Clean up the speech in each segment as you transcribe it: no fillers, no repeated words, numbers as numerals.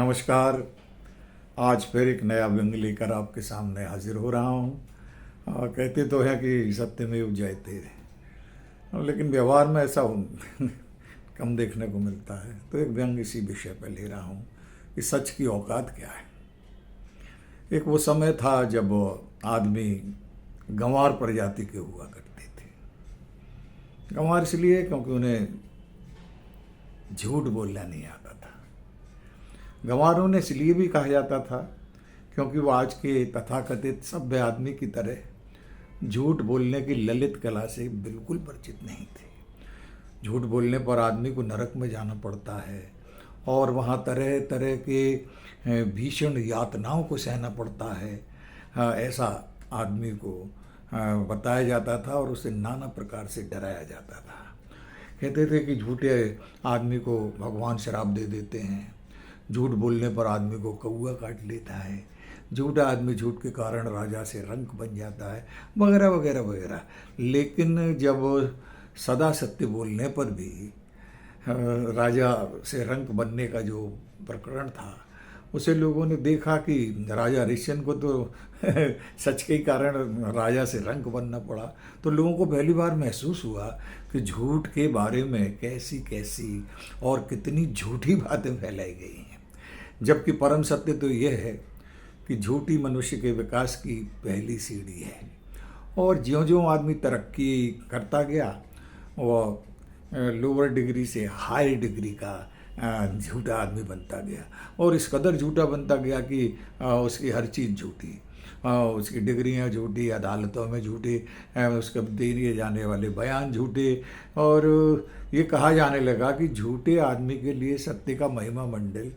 नमस्कार। आज फिर एक नया व्यंग लेकर आपके सामने हाजिर हो रहा हूँ। कहते तो हैं कि सत्यमेव जयते, लेकिन व्यवहार में ऐसा कम देखने को मिलता है। तो एक व्यंग इसी विषय पर ले रहा हूँ कि सच की औकात क्या है। एक वो समय था जब आदमी गंवार प्रजाति के हुआ करते थे। गंवार इसलिए क्योंकि उन्हें झूठ बोलना नहीं आता था। गंवारों ने इसलिए भी कहा जाता था क्योंकि वो आज के तथाकथित सभ्य आदमी की तरह झूठ बोलने की ललित कला से बिल्कुल परिचित नहीं थे। झूठ बोलने पर आदमी को नरक में जाना पड़ता है और वहाँ तरह तरह के भीषण यातनाओं को सहना पड़ता है। ऐसा आदमी को बताया जाता था और उसे नाना प्रकार से डराया जाता था। कहते थे कि झूठे आदमी को भगवान श्राप दे देते हैं, झूठ बोलने पर आदमी को कौआ काट लेता है, झूठा आदमी झूठ के कारण राजा से रंक बन जाता है, वगैरह वगैरह वगैरह। लेकिन जब सदा सत्य बोलने पर भी राजा से रंक बनने का जो प्रकरण था, उसे लोगों ने देखा कि राजा हरिश्चंद्र को तो सच के कारण राजा से रंक बनना पड़ा। तो लोगों को पहली बार महसूस हुआ कि झूठ के बारे में कैसी कैसी और कितनी झूठी बातें फैलाई गई हैं। जबकि परम सत्य तो यह है कि झूठी मनुष्य के विकास की पहली सीढ़ी है। और ज्यों-ज्यों आदमी तरक्की करता गया, वह लोअर डिग्री से हाई डिग्री का झूठा आदमी बनता गया और इस कदर झूठा बनता गया कि उसकी हर चीज़ झूठी, उसकी डिग्रियां झूठी, अदालतों में झूठी, उसके दिए जाने वाले बयान झूठे। और ये कहा जाने लगा कि झूठे आदमी के लिए सत्य का महिमा मंडल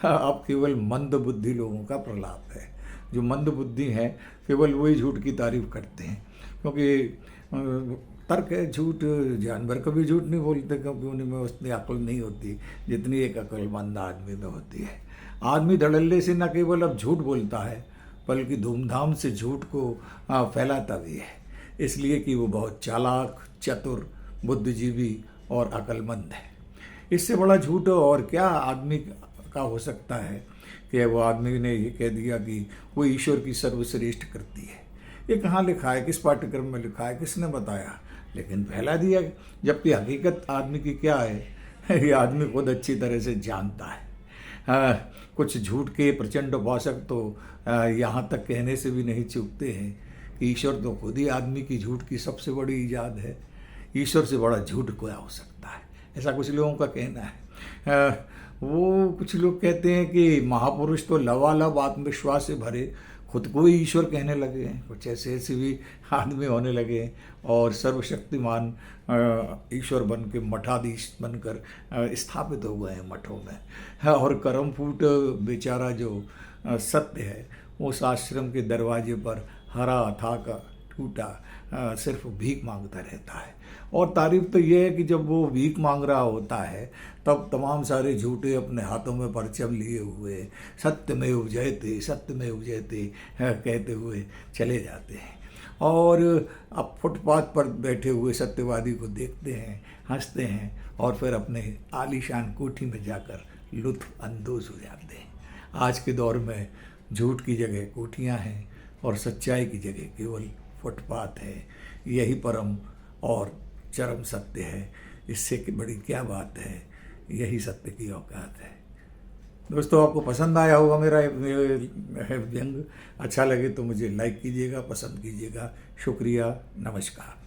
अब केवल मंद बुद्धि लोगों का प्रलाप है। जो मंद बुद्धि हैं केवल वही झूठ की तारीफ करते हैं, क्योंकि तर्क है, झूठ जानवर कभी झूठ नहीं बोलते क्योंकि उनमें उतनी अक्ल नहीं होती जितनी एक अक्लमंद आदमी में होती है। आदमी धड़ल्ले से न केवल अब झूठ बोलता है बल्कि धूमधाम से झूठ को फैलाता भी है, इसलिए कि वो बहुत चालाक, चतुर, बुद्धिजीवी और अक्लमंद है। इससे बड़ा झूठ और क्या आदमी का हो सकता है कि वो आदमी ने ये कह दिया कि वो ईश्वर की सर्वश्रेष्ठ करती है। ये कहाँ लिखा है, किस पाठ्यक्रम में लिखा है, किसने बताया, लेकिन फैला दिया। जबकि हकीकत आदमी की क्या है ये आदमी खुद अच्छी तरह से जानता है। कुछ झूठ के प्रचंड उपासक तो यहाँ तक कहने से भी नहीं चूकते हैं कि ईश्वर तो खुद ही आदमी की झूठ की सबसे बड़ी ईजाद है। ईश्वर से बड़ा झूठ क्या हो सकता है, ऐसा कुछ लोगों का कहना है। वो कुछ लोग कहते हैं कि महापुरुष तो लबालब आत्मविश्वास से भरे खुद को ही ईश्वर कहने लगे हैं। कुछ ऐसे ऐसे भी आदमी होने लगे हैं और सर्वशक्तिमान ईश्वर बन के मठाधीश बनकर स्थापित हो गए हैं मठों में। और करमफूट बेचारा जो सत्य है उस आश्रम के दरवाजे पर हरा था टूटा सिर्फ भीख मांगता रहता है। और तारीफ तो ये है कि जब वो भीख मांग रहा होता है तब तमाम सारे झूठे अपने हाथों में परचम लिए हुए सत्यमेव जयते कहते हुए चले जाते हैं। और अब फुटपाथ पर बैठे हुए सत्यवादी को देखते हैं, हंसते हैं और फिर अपने आलीशान कोठी में जाकर लुत्फ अंदोज हो जाते हैं। आज के दौर में झूठ की जगह कोठियाँ हैं और सच्चाई की जगह केवल फुटपाथ है। यही परम और चरम सत्य है। इससे की बड़ी क्या बात है, यही सत्य की औकात है। दोस्तों, आपको पसंद आया होगा मेरा व्यंग। अच्छा लगे तो मुझे लाइक कीजिएगा, पसंद कीजिएगा। शुक्रिया, नमस्कार।